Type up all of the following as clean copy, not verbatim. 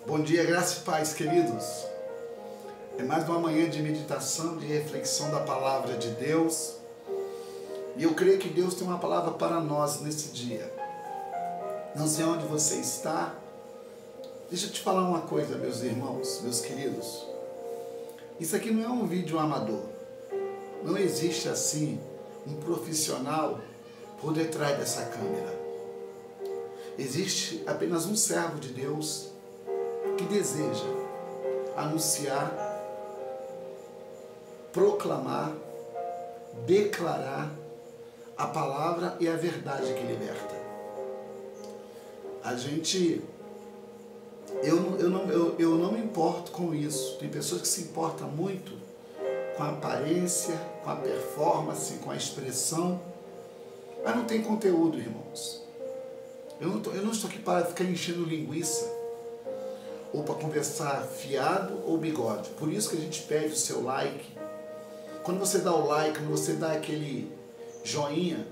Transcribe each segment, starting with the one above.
Bom dia, graça e paz, queridos. É mais uma manhã de meditação, de reflexão da palavra de Deus. E eu creio que Deus tem uma palavra para nós nesse dia. Não sei onde você está. Deixa eu te falar uma coisa, meus irmãos, meus queridos. Isso aqui não é um vídeo amador. Não existe assim um profissional por detrás dessa câmera. Existe apenas um servo de Deus que deseja anunciar, proclamar, declarar a palavra e a verdade que liberta. Eu não me importo com isso. Tem pessoas que se importam muito com a aparência, com a performance, com a expressão, mas não tem conteúdo, irmãos. Eu não estou aqui para ficar enchendo linguiça, ou para conversar fiado ou bigode. Por isso que a gente pede o seu like. Quando você dá o like, quando você dá aquele joinha,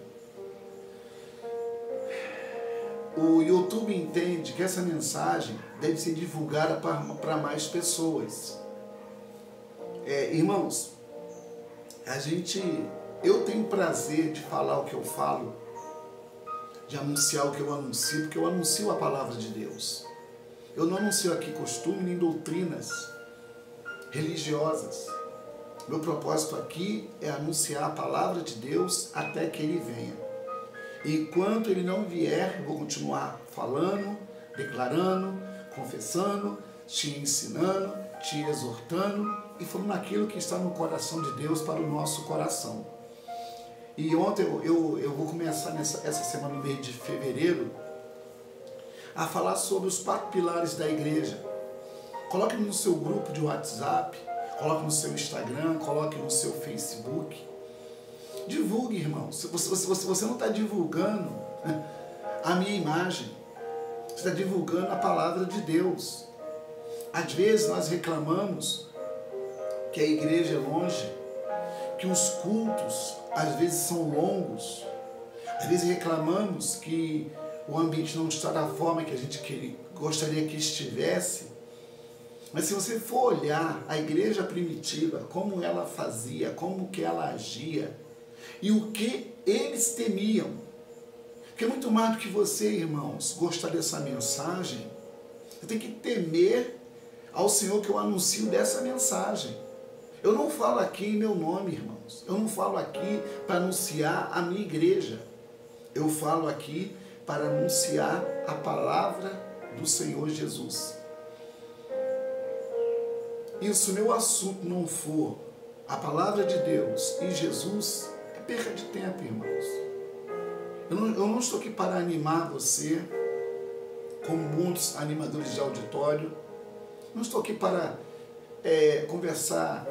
o YouTube entende que essa mensagem deve ser divulgada para mais pessoas. Irmãos, eu tenho prazer de falar o que eu falo, de anunciar o que eu anuncio, porque eu anuncio a palavra de Deus. Eu não anuncio aqui costume nem doutrinas religiosas. Meu propósito aqui é anunciar a palavra de Deus até que Ele venha. E enquanto Ele não vier, eu vou continuar falando, declarando, confessando, te ensinando, te exortando e falando aquilo que está no coração de Deus para o nosso coração. E ontem eu vou começar essa semana, no mês de fevereiro, a falar sobre os 4 pilares da igreja. Coloque no seu grupo de WhatsApp, coloque no seu Instagram, coloque no seu Facebook. Divulgue, irmão. Você não está divulgando a minha imagem, você está divulgando a palavra de Deus. Às vezes nós reclamamos que a igreja é longe, que os cultos às vezes são longos, às vezes reclamamos que o ambiente não está da forma que a gente gostaria que estivesse. Mas se você for olhar a igreja primitiva, como ela fazia, como que ela agia e o que eles temiam, porque muito mais do que você, irmãos, gostar dessa mensagem, você tem que temer ao Senhor que eu anuncio dessa mensagem. Eu não falo aqui em meu nome, irmãos. Eu não falo aqui para anunciar a minha igreja. Eu falo aqui para anunciar a palavra do Senhor Jesus. E se o meu assunto não for a palavra de Deus e Jesus, é perda de tempo, irmãos. Eu não estou aqui para animar você, como muitos animadores de auditório. Não estou aqui para conversar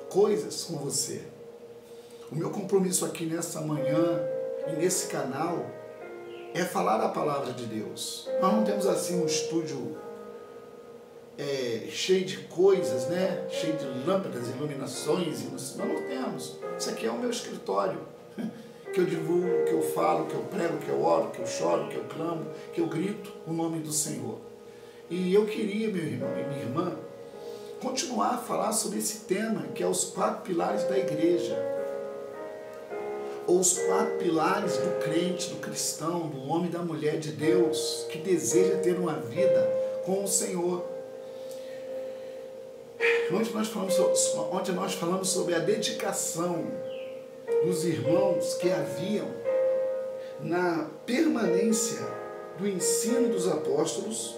coisas com você. O meu compromisso aqui nessa manhã e nesse canal é falar a palavra de Deus. Nós não temos assim um estúdio cheio de coisas, né? Cheio de lâmpadas, iluminações. Nós não temos. Isso aqui é o meu escritório, que eu divulgo, que eu falo, que eu prego, que eu oro, que eu choro, que eu clamo, que eu grito o nome do Senhor. E eu queria, meu irmão e minha irmã, continuar a falar sobre esse tema, que é os 4 pilares da igreja. Ou os 4 pilares do crente, do cristão, do homem e da mulher de Deus, que deseja ter uma vida com o Senhor. Ontem nós falamos sobre a dedicação dos irmãos que haviam na permanência do ensino dos apóstolos.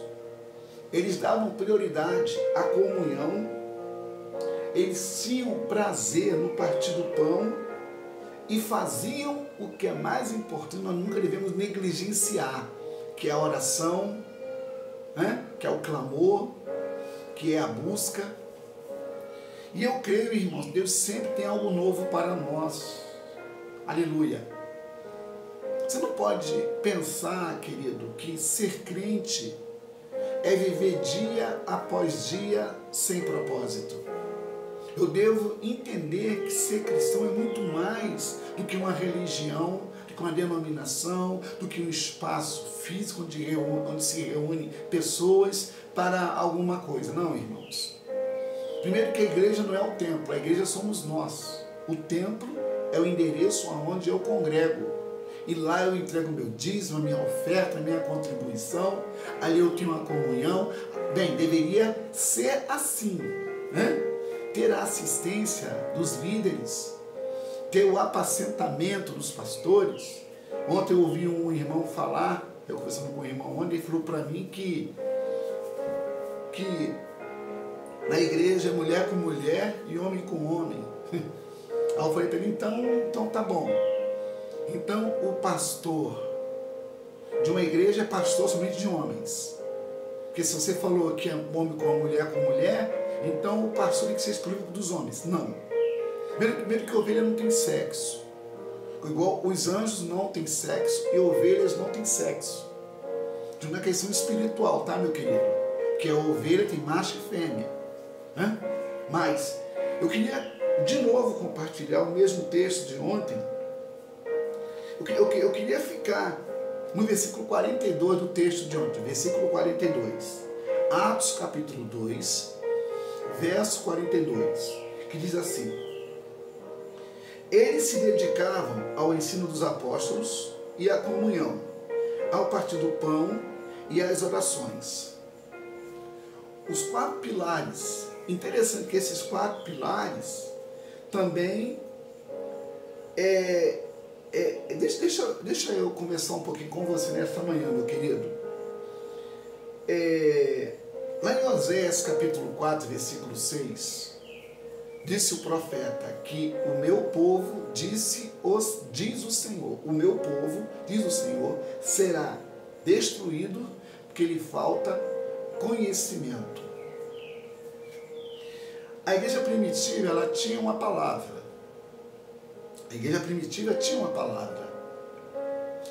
Eles davam prioridade à comunhão, eles tinham prazer no partir do pão e faziam o que é mais importante, nós nunca devemos negligenciar, que é a oração, que é o clamor, que é a busca. E eu creio, irmãos, Deus sempre tem algo novo para nós. Aleluia. Você não pode pensar, querido, que ser crente é viver dia após dia sem propósito. Eu devo entender que ser cristão é muito mais do que uma religião, do que uma denominação, do que um espaço físico onde se reúnem pessoas para alguma coisa. Não, irmãos. Primeiro que a igreja não é o templo, a igreja somos nós. O templo é o endereço onde eu congrego. E lá eu entrego meu dízimo, a minha oferta, a minha contribuição. Ali eu tenho uma comunhão. Bem, deveria ser assim, né? Ter a assistência dos líderes, ter o apacentamento dos pastores. Ontem eu ouvi um irmão falar, eu conversando com um irmão ontem, ele falou para mim que na igreja é mulher com mulher e homem com homem. Aí eu falei para ele, então tá bom. Então o pastor de uma igreja é pastor somente de homens. Porque se você falou que é homem com mulher, então o pastor tem que ser exclusivo dos homens. Não. Primeiro que ovelha não tem sexo. Igual os anjos não têm sexo e ovelhas não têm sexo. De uma questão espiritual, tá, meu querido? Que a ovelha tem macho e fêmea. Né? Mas eu queria de novo compartilhar o mesmo texto de ontem. Eu queria ficar no versículo 42 do texto de ontem. Versículo 42. Atos capítulo 2, verso 42. Que diz assim: eles se dedicavam ao ensino dos apóstolos e à comunhão, ao partir do pão e às orações. Os 4 pilares. Interessante que esses 4 pilares também deixa eu conversar um pouquinho com você nesta manhã, meu querido. Lá em Oséias capítulo 4, versículo 6, disse o profeta que o meu povo, diz o Senhor, o meu povo, diz o Senhor, será destruído porque lhe falta conhecimento. A igreja primitiva, ela tinha uma palavra. A igreja primitiva tinha uma palavra.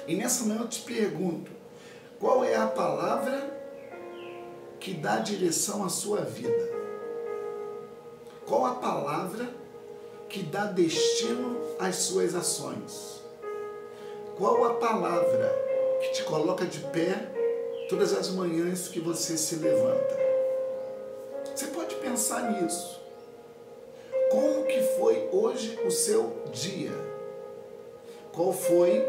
E nessa manhã eu te pergunto, qual é a palavra que dá direção à sua vida? Qual a palavra que dá destino às suas ações? Qual a palavra que te coloca de pé todas as manhãs que você se levanta? Você pode pensar nisso. Como que foi hoje o seu dia? Qual foi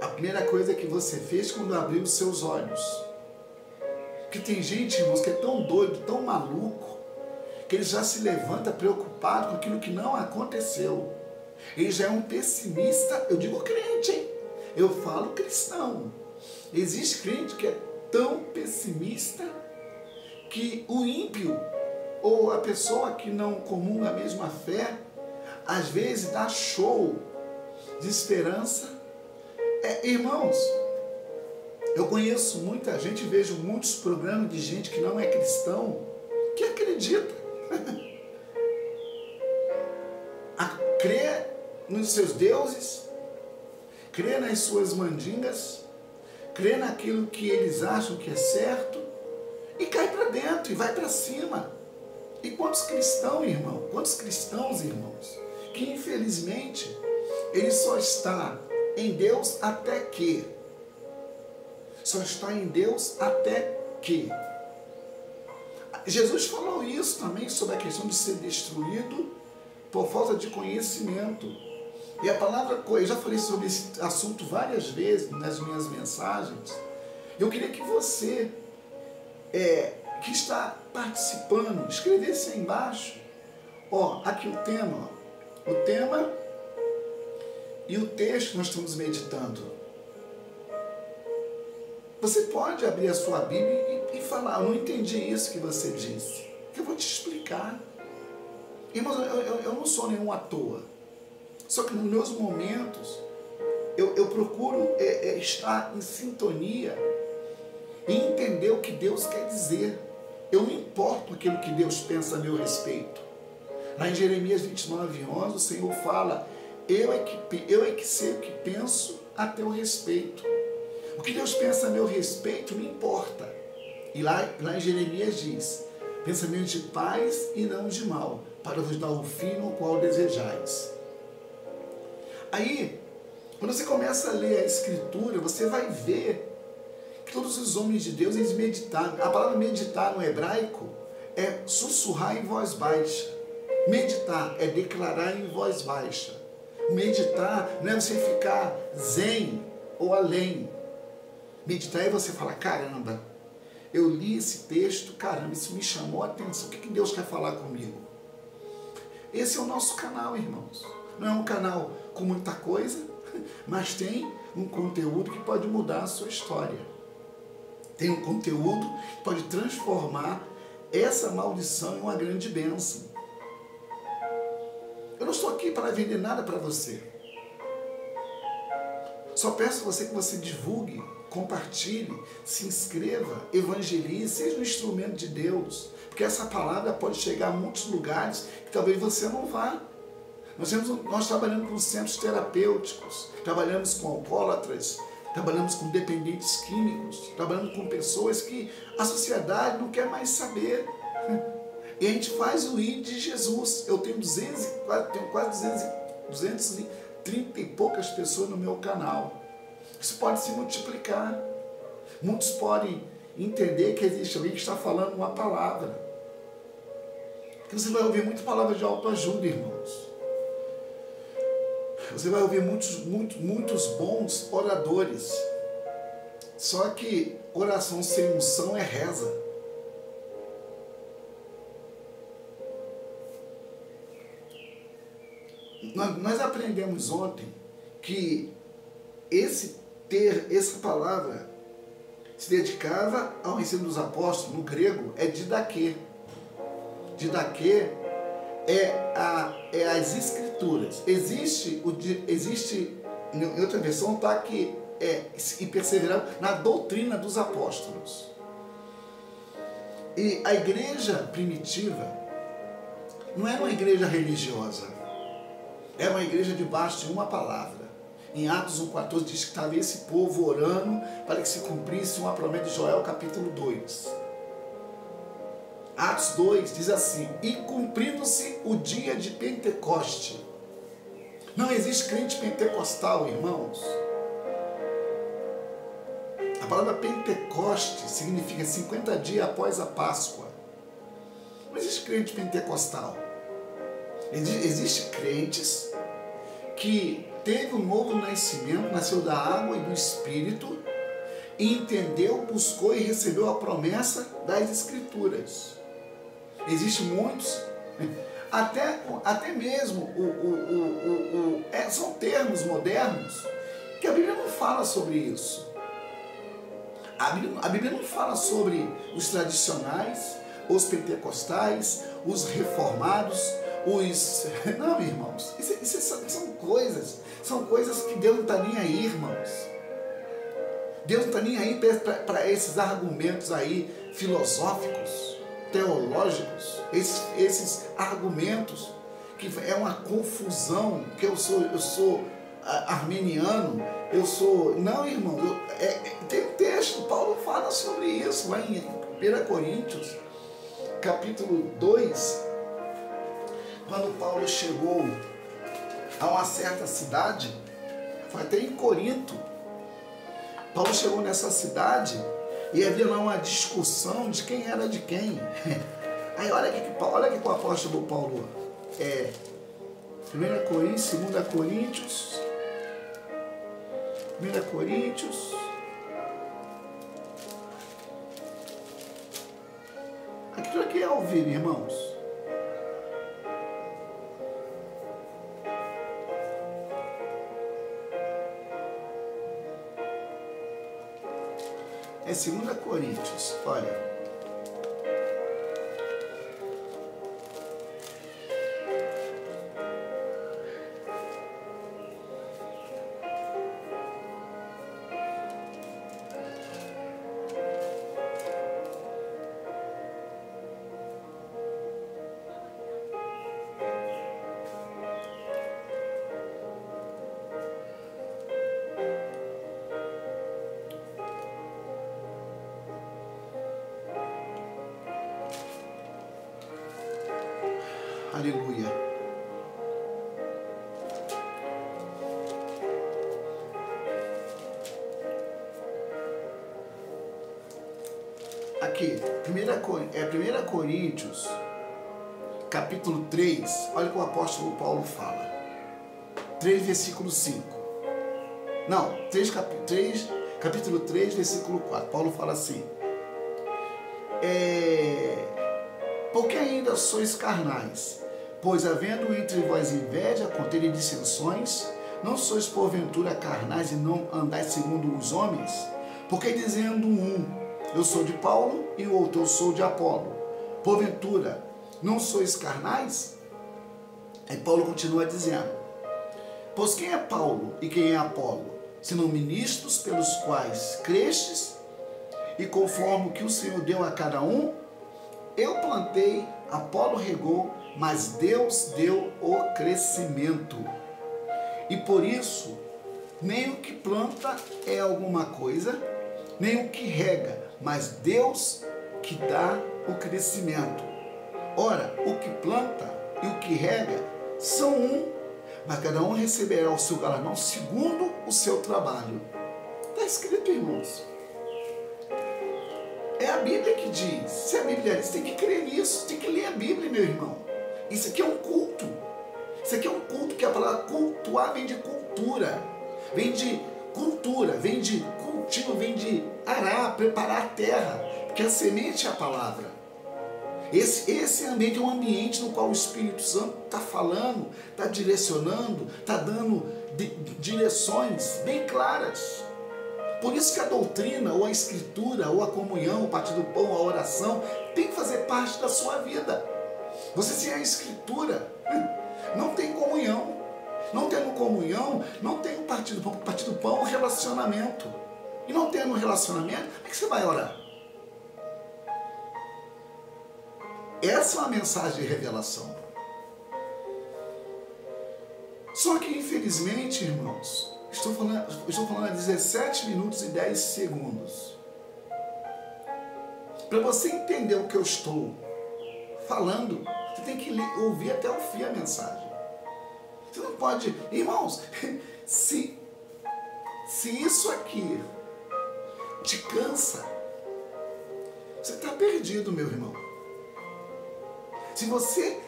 a primeira coisa que você fez quando abriu os seus olhos? Porque tem gente, irmãos, que é tão doido, tão maluco, que ele já se levanta preocupado com aquilo que não aconteceu. Ele já é um pessimista, eu digo crente, hein? Eu falo cristão. Existe crente que é tão pessimista que o ímpio, ou a pessoa que não comunga a mesma fé, às vezes dá show de esperança. Irmãos, eu conheço muita gente, vejo muitos programas de gente que não é cristão, que acredita. Crê nos seus deuses, crê nas suas mandingas, crê naquilo que eles acham que é certo, e cai para dentro, e vai para cima. E quantos cristãos, irmãos, que infelizmente ele só está em Deus até que. Só está em Deus até que. Jesus falou isso também sobre a questão de ser destruído por falta de conhecimento. E a palavra, eu já falei sobre esse assunto várias vezes nas minhas mensagens. Eu queria que você, que está participando, escrevesse aí embaixo, aqui o tema e o texto que nós estamos meditando. Você pode abrir a sua Bíblia e falar, eu não entendi isso que você disse, que eu vou te explicar. Irmãos, eu não sou nenhum à toa, só que nos meus momentos eu procuro estar em sintonia e entender o que Deus quer dizer. Eu não importo com aquilo que Deus pensa a meu respeito. Lá em Jeremias 29:11, o Senhor fala, eu é que sei o que penso a teu respeito. O que Deus pensa a meu respeito não importa. E lá em Jeremias diz, pensamentos de paz e não de mal, para vos dar o fim no qual desejais. Aí, quando você começa a ler a Escritura, você vai ver que todos os homens de Deus, eles meditaram. A palavra meditar no hebraico é sussurrar em voz baixa. Meditar é declarar em voz baixa. Meditar não é você ficar zen ou além. Meditar é você falar, caramba, eu li esse texto, caramba, isso me chamou a atenção. O que Deus quer falar comigo? Esse é o nosso canal, irmãos. Não é um canal com muita coisa, mas tem um conteúdo que pode mudar a sua história. Tem um conteúdo que pode transformar essa maldição em uma grande bênção. Eu não estou aqui para vender nada para você. Só peço a você que você divulgue, compartilhe, se inscreva, evangelize, seja um instrumento de Deus. Porque essa palavra pode chegar a muitos lugares que talvez você não vá. Nós trabalhamos com centros terapêuticos, trabalhamos com alcoólatras, trabalhamos com dependentes químicos, trabalhamos com pessoas que a sociedade não quer mais saber. E a gente faz o ID de Jesus. Eu tenho quase 230 e poucas pessoas no meu canal. Isso pode se multiplicar. Muitos podem entender que existe alguém que está falando uma palavra. Porque você vai ouvir muita palavra de autoajuda, irmãos. Você vai ouvir muitos bons oradores. Só que oração sem unção é reza. Nós aprendemos ontem que essa palavra se dedicava ao ensino dos apóstolos. No grego é didaquê. Didaquê é as escrituras. Existe em outra versão está que e perseverar na doutrina dos apóstolos. E a igreja primitiva não era uma igreja religiosa, era uma igreja debaixo de uma palavra. Em Atos 1,14 diz que estava esse povo orando para que se cumprisse uma promessa de Joel capítulo 2. Atos 2 diz assim: e cumprindo-se o dia de Pentecoste. Não existe crente pentecostal, irmãos. A palavra Pentecoste significa 50 dias após a Páscoa. Não existe crente pentecostal. Existem crentes que teve um novo nascimento, nasceu da água e do Espírito, e entendeu, buscou e recebeu a promessa das Escrituras. Existem muitos, até mesmo são termos modernos que a Bíblia não fala sobre isso. A Bíblia não fala sobre os tradicionais, os pentecostais, os reformados, Não, irmãos, isso são coisas que Deus não está nem aí, irmãos. Deus não está nem aí para esses argumentos aí filosóficos, teológicos, esses argumentos que é uma confusão, que eu sou armeniano, Não, irmão, tem um texto, Paulo fala sobre isso, lá em 1 Coríntios, capítulo 2, quando Paulo chegou a uma certa cidade, foi até em Corinto. Paulo chegou nessa cidade e havia lá uma discussão de quem era de quem. Aí olha que o apóstolo Paulo 1 Coríntios, 2 Coríntios, 1 Coríntios, aquilo aqui é ao vivo, irmãos. É 2 Coríntios, olha. Aleluia. aqui, 1 Coríntios, capítulo 3, olha o que o apóstolo Paulo fala. 3, versículo 5. Não, capítulo 3, versículo 4. Paulo fala assim: porque ainda sois carnais, pois havendo entre vós inveja, contenda e dissensões, não sois porventura carnais e não andais segundo os homens? Porque dizendo um, eu sou de Paulo, e o outro, eu sou de Apolo, porventura não sois carnais? Aí Paulo continua dizendo: pois quem é Paulo e quem é Apolo, senão ministros pelos quais crestes, e conforme o que o Senhor deu a cada um? Eu plantei, Apolo regou, mas Deus deu o crescimento. E por isso, nem o que planta é alguma coisa, nem o que rega, mas Deus que dá o crescimento. Ora, o que planta e o que rega são um, mas cada um receberá o seu galardão segundo o seu trabalho. Está escrito, irmãos. É a Bíblia que diz. Se a Bíblia diz, você tem que crer nisso, tem que ler a Bíblia, meu irmão. Isso aqui é um culto. Isso aqui é um culto, que a palavra cultuar vem de cultura. Vem de cultura, vem de cultivo, vem de arar, preparar a terra. Porque a semente é a palavra. Esse ambiente é um ambiente no qual o Espírito Santo está falando, está direcionando, está dando direções bem claras. Por isso que a doutrina, ou a escritura, ou a comunhão, o partir do pão, a oração, tem que fazer parte da sua vida. Você sem a escritura, não tem comunhão. Não tendo comunhão, não tem o partir do pão. O partir do pão é um relacionamento. E não tendo um relacionamento, como é que você vai orar? Essa é uma mensagem de revelação. Só que, infelizmente, irmãos, estou falando há 17 minutos e 10 segundos. Para você entender o que eu estou falando, você tem que ouvir até o fim a mensagem. Você não pode... Irmãos, se isso aqui te cansa, você está perdido, meu irmão. Se você...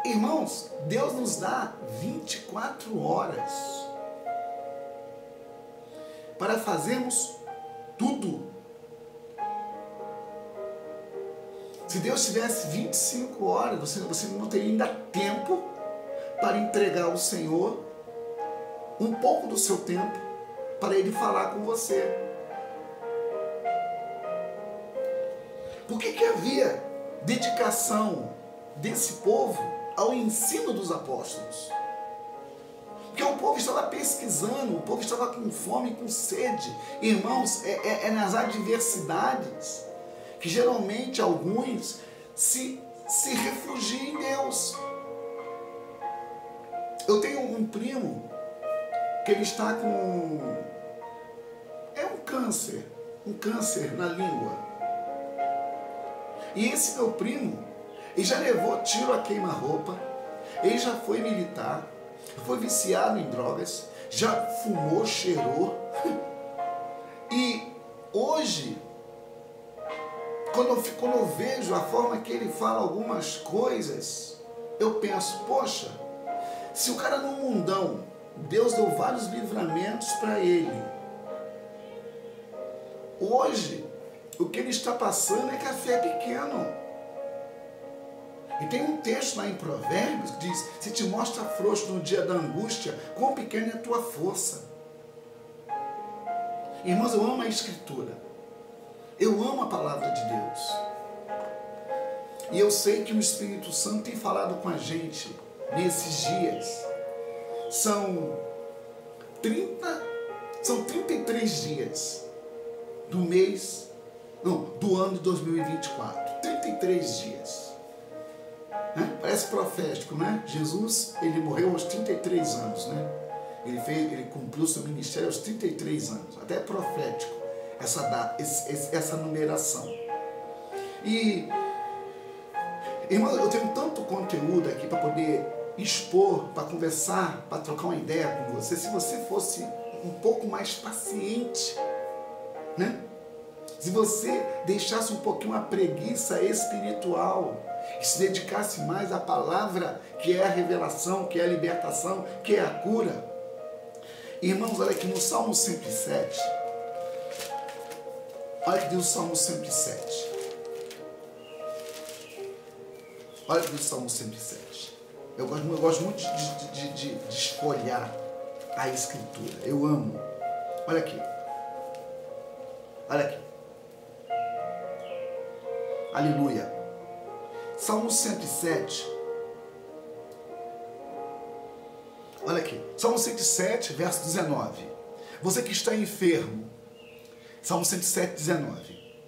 Irmãos, Deus nos dá 24 horas para fazermos tudo. Se Deus tivesse 25 horas, você não teria ainda tempo para entregar ao Senhor um pouco do seu tempo para Ele falar com você. Por que havia dedicação desse povo ao ensino dos apóstolos? Porque o povo estava pesquisando, o povo estava com fome, com sede. Irmãos, é nas adversidades que geralmente alguns se refugiam em Deus. Eu tenho um primo que ele está com... é um câncer na língua. E esse meu primo, ele já levou tiro a queima-roupa, ele já foi militar, foi viciado em drogas, já fumou, cheirou. E hoje, quando eu vejo a forma que ele fala algumas coisas, eu penso, poxa, se o cara no mundão, Deus deu vários livramentos para ele, hoje, o que ele está passando é que a fé é pequena. E tem um texto lá em Provérbios que diz: se te mostra frouxo no dia da angústia, quão pequena é a tua força. Irmãos, eu amo a Escritura. Eu amo a palavra de Deus. E eu sei que o Espírito Santo tem falado com a gente nesses dias. São 33 dias do ano de 2024. 33 dias. Né? Parece profético, né? Jesus, ele morreu aos 33 anos, né? Ele cumpriu seu ministério aos 33 anos. Até é profético essa numeração. E, irmão, eu tenho tanto conteúdo aqui para poder expor, para conversar, para trocar uma ideia com você. Se você fosse um pouco mais paciente, né? se você deixasse um pouquinho a preguiça espiritual e se dedicasse mais à palavra, que é a revelação, que é a libertação, que é a cura. Irmãos, olha aqui no Salmo 107. Olha que diz o Salmo 107. Olha que diz o Salmo 107. Eu gosto muito de esfolhar a Escritura. Eu amo. Olha aqui. Olha aqui. Aleluia. Salmo 107. Olha aqui. Salmo 107, verso 19. Você que está enfermo. Salmo 107, 19.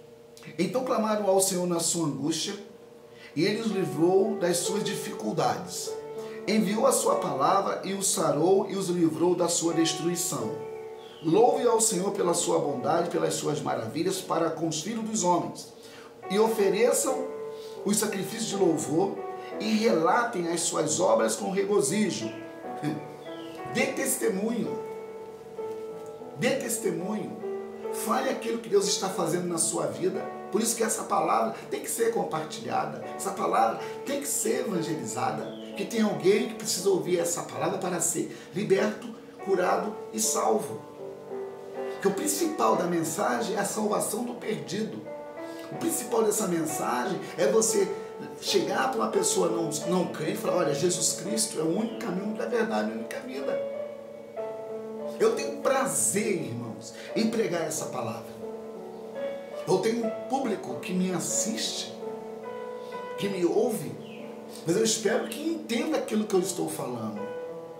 Então clamaram ao Senhor na sua angústia, e Ele os livrou das suas dificuldades. Enviou a sua palavra e os sarou e os livrou da sua destruição. Louve ao Senhor pela sua bondade, pelas suas maravilhas para com os filhos dos homens. E ofereçam os sacrifícios de louvor e relatem as suas obras com regozijo. Dê testemunho. Dê testemunho. Fale aquilo que Deus está fazendo na sua vida. Por isso que essa palavra tem que ser compartilhada. Essa palavra tem que ser evangelizada. Que tem alguém que precisa ouvir essa palavra para ser liberto, curado e salvo. Que o principal da mensagem é a salvação do perdido. O principal dessa mensagem é você chegar para uma pessoa não crente e falar: olha, Jesus Cristo é o único caminho da verdade, a única vida. Eu tenho prazer, irmãos, em pregar essa palavra. Eu tenho um público que me assiste, que me ouve, mas eu espero que entenda aquilo que eu estou falando.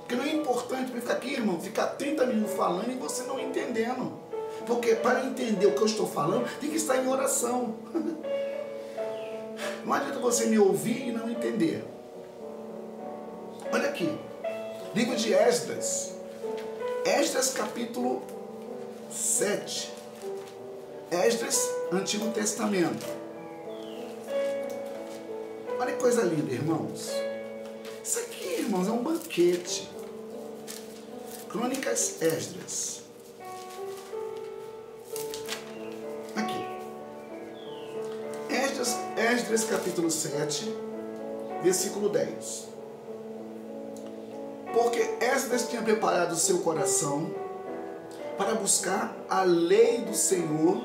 Porque não é importante para ficar aqui, irmão, ficar 30 minutos falando e você não entendendo. Porque para entender o que eu estou falando, tem que estar em oração. Não adianta você me ouvir e não entender. Olha aqui, livro de Esdras. Esdras capítulo 7. Esdras, Antigo Testamento. Olha que coisa linda, irmãos. Isso aqui, irmãos, é um banquete. Crônicas Esdras. Aqui. Esdras capítulo 7, versículo 10. Porque Esdras tinha preparado o seu coração para buscar a lei do Senhor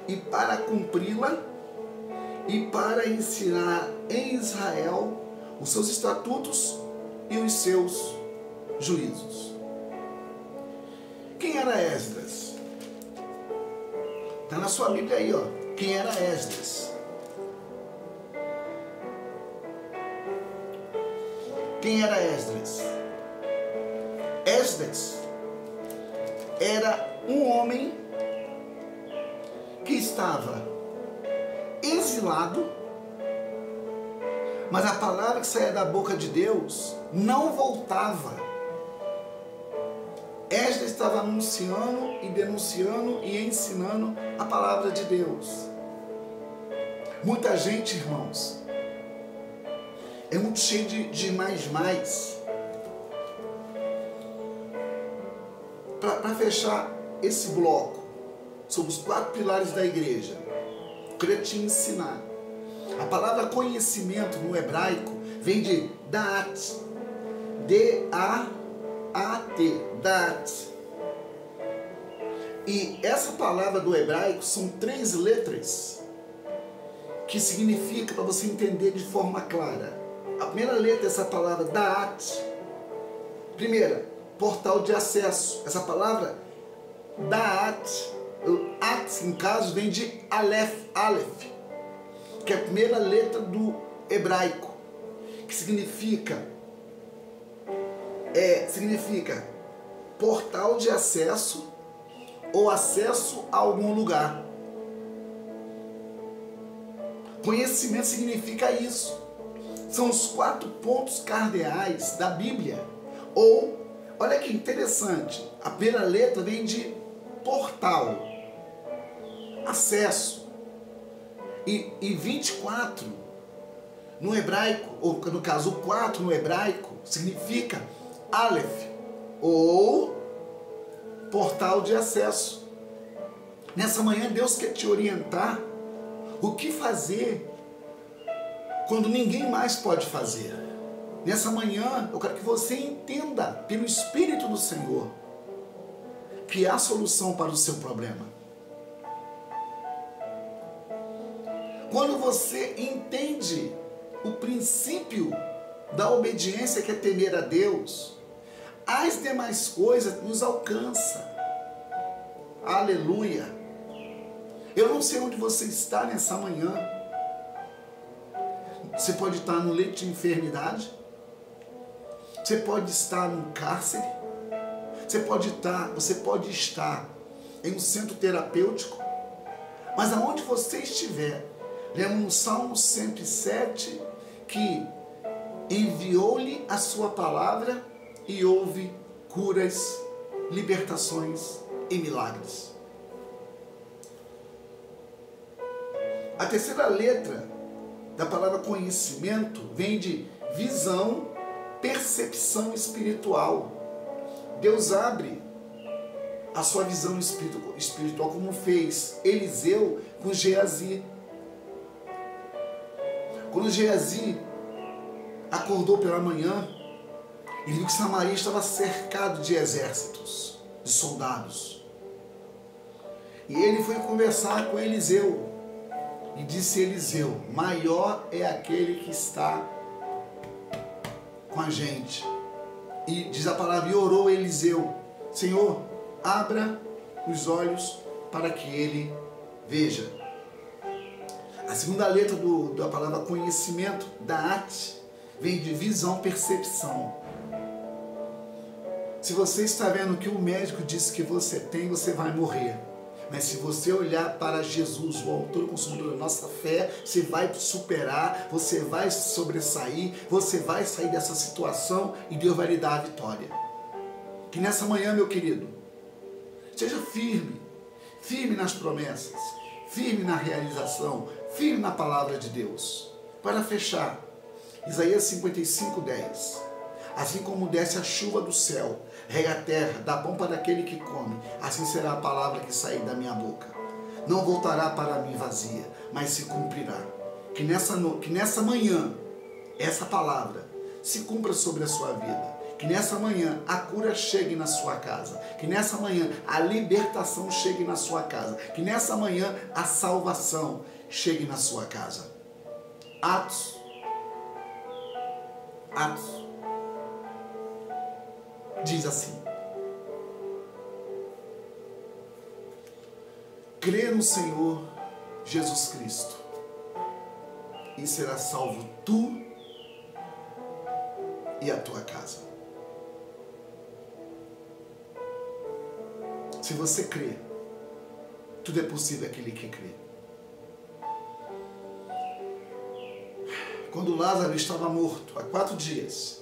e para cumpri-la e para ensinar em Israel os seus estatutos e os seus juízos. Quem era Esdras? Está na sua Bíblia aí, ó. Quem era Esdras? Quem era Esdras? Esdras era um homem que estava exilado, mas a palavra que saía da boca de Deus não voltava. Esdras estava anunciando e denunciando e ensinando a palavra de Deus. Muita gente, irmãos, é muito cheio de mais. Para fechar esse bloco sobre os 4 pilares da igreja, eu queria te ensinar. A palavra conhecimento no hebraico vem de da'at, D-A-A-T, da'at. E essa palavra do hebraico são 3 letras que significa, para você entender de forma clara. A primeira letra dessa palavra, da'at, primeira, portal de acesso. Essa palavra, da'at, o at, no caso, vem de Aleph, que é a primeira letra do hebraico, que significa portal de acesso ou acesso a algum lugar. Conhecimento significa isso. São os 4 pontos cardeais da Bíblia. Ou, olha que interessante, a primeira letra vem de portal, acesso. E 24 no hebraico, ou no caso o 4 no hebraico, significa Aleph, ou portal de acesso. Nessa manhã Deus quer te orientar o que fazer quando ninguém mais pode fazer. Nessa manhã eu quero que você entenda pelo Espírito do Senhor que há solução para o seu problema. Quando você entende o princípio da obediência, que é temer a Deus, as demais coisas nos alcançam. Aleluia! Eu não sei onde você está nessa manhã. Você pode estar no leito de enfermidade, você pode estar num cárcere, você pode estar em um centro terapêutico, mas aonde você estiver, lembra no Salmo 107 que enviou-lhe a sua palavra e houve curas, libertações e milagres. A terceira letra da palavra conhecimento vem de visão, percepção espiritual. Deus abre a sua visão espiritual, como fez Eliseu com Geazi. Quando Geazi acordou pela manhã, ele viu que Samaria estava cercado de exércitos, de soldados. E ele foi conversar com Eliseu. E disse Eliseu: maior é aquele que está com a gente. E diz a palavra, e orou Eliseu: Senhor, abra os olhos para que ele veja. A segunda letra da palavra conhecimento, Da'at, vem de visão, percepção. Se você está vendo que o médico disse que você tem, você vai morrer. Mas se você olhar para Jesus, o autor e consumidor da nossa fé, você vai superar, você vai sobressair, você vai sair dessa situação e Deus vai lhe dar a vitória. Que nessa manhã, meu querido, seja firme, firme nas promessas, firme na realização, firme na palavra de Deus. Para fechar, Isaías 55:10. Assim como desce a chuva do céu, rega a terra, dá pão para aquele que come, assim será a palavra que sair da minha boca. Não voltará para mim vazia, mas se cumprirá. Que nessa manhã, essa palavra se cumpra sobre a sua vida. Que nessa manhã a cura chegue na sua casa. Que nessa manhã a libertação chegue na sua casa. Que nessa manhã a salvação chegue na sua casa. Atos diz assim: crê no Senhor Jesus Cristo e será salvo tu e a tua casa. Se você crê, tudo é possível àquele que crê. Quando Lázaro estava morto há 4 dias,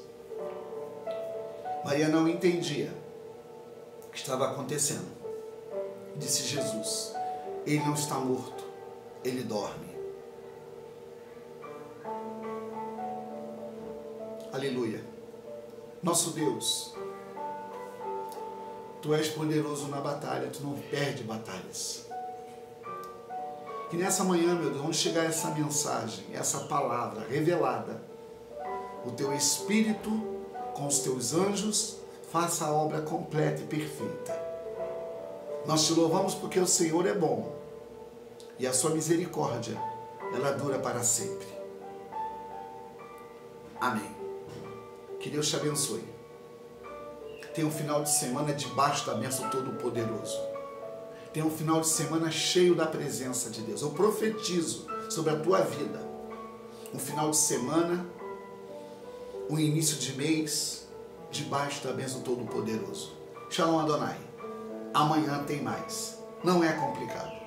Maria não entendia o que estava acontecendo. Disse Jesus: ele não está morto, ele dorme. Aleluia. Nosso Deus, tu és poderoso na batalha, tu não perde batalhas. Que nessa manhã, meu Deus, onde chegar essa mensagem, essa palavra revelada, o teu Espírito com os teus anjos faça a obra completa e perfeita. Nós te louvamos porque o Senhor é bom e a sua misericórdia, ela dura para sempre. Amém. Que Deus te abençoe. Tenha um final de semana debaixo da bênção Todo-Poderoso. Tenha um final de semana cheio da presença de Deus. Eu profetizo sobre a tua vida um final de semana, um início de mês, debaixo da bênção Todo-Poderoso. Shalom Adonai. Amanhã tem mais. Não é complicado.